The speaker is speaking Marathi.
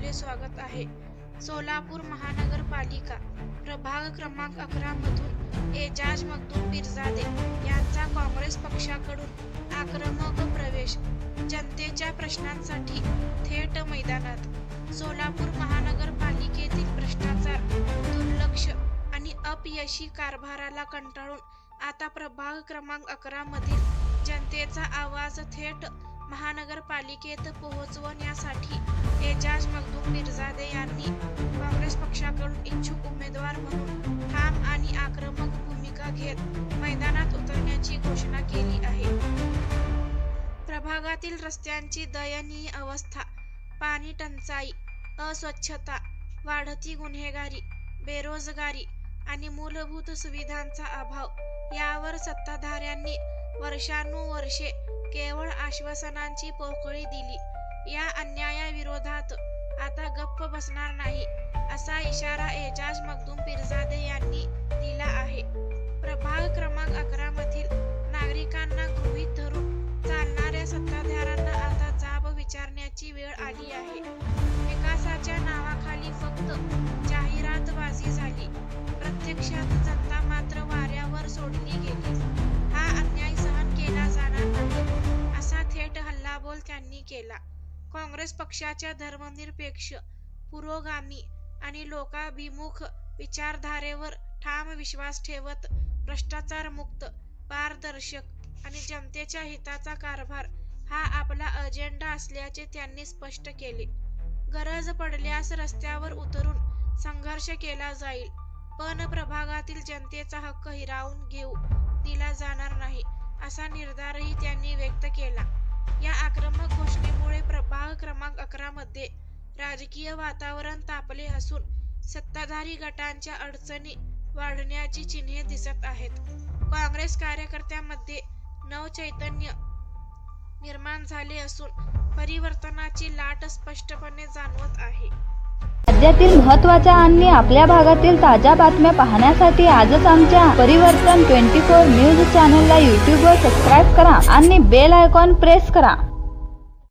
आपले स्वागत आहे. सोलापूर महानगरपालिका प्रभाग क्रमांक 11 मधून एजाज मखदूम पीरजादे यांचा काँग्रेस पक्षाकडून आक्रमक प्रवेश. जनतेच्या प्रश्नांसाठी थेट मैदानात. सोलापूर महानगरपालिकेतील भ्रष्टाचार, दुर्लक्ष आणि अपयशी कारभाराला कंटाळून आता प्रभाग क्रमांक 11 मधील जनतेचा आवाज थेट महानगरपालिकेत पोहोचवण्यासाठी एजाज मखदूम पीरजादे यांनी काँग्रेस पक्षाकडून इच्छुक उमेदवार म्हणून ठाम आणि आक्रमक भूमिका घेत मैदानात उतरण्याची घोषणा केली आहे. प्रभागातील रस्त्यांची दयनीय अवस्था, पाणी टंचाई, अस्वच्छता, वाढती गुन्हेगारी, बेरोजगारी आणि मूलभूत सुविधांचा अभाव यावर सत्ताधाऱ्यांनी वर्षानुवर्षे केवळ आश्वासनांची पोकळी दिली. या अन्यायाविरोधात आता गप्प बसणार नाही, असा इशारा एजाज मखदूम पीरजादे यांनी दिला आहे. प्रभाग क्रमांक 11 मधील नागरिकांना गृहीत धरून चालणाऱ्या सत्ताधाऱ्यांना आता जाब विचारण्याची वेळ आली आहे. विकासाच्या नावाखाली फक्त जाहिरातबाजी झाली, प्रत्यक्षात जनता मात्र वाऱ्यावर सोडली गेली. हा अन्याय सहन केला जाणार नाही, असा थेट हल्लाबोल त्यांनी केला. काँग्रेस पक्षाच्या धर्मनिरपेक्ष, पुरोगामी आणि लोकाभिमुख विचारधारेवर ठाम विश्वास ठेवत भ्रष्टाचारमुक्त, पारदर्शक आणि जनतेच्या हिताचा कारभार हा आपला अजेंडा असल्याचे त्यांनी स्पष्ट केले. गरज पडल्यास रस्त्यावर उतरून संघर्ष केला जाईल, पण प्रभागातील जनतेचा हक्क हिरावून घेऊ दिला जाणार नाही, असा निर्धारही त्यांनी व्यक्त केला. या आक्रमक घोषणेमुळे प्रभाग क्रमांक 11 मध्ये राजकीय वातावरण तापले असून सत्ताधारी गटांच्या अडचणी वाढण्याची चिन्हे दिसत आहेत. काँग्रेस कार्यकर्त्यांमध्ये नवचैतन्य निर्माण झाले असून परिवर्तनाची लाट स्पष्टपणे जाणवत आहे. राज्यातील महत्त्वाच्या आणि आपल्या भागातील ताज्या बातम्या पाहण्यासाठी आजच आमच्या परिवर्तन 24 न्यूज चॅनलला यूट्यूबवर सबस्क्राईब करा आणि बेल आयकॉन प्रेस करा.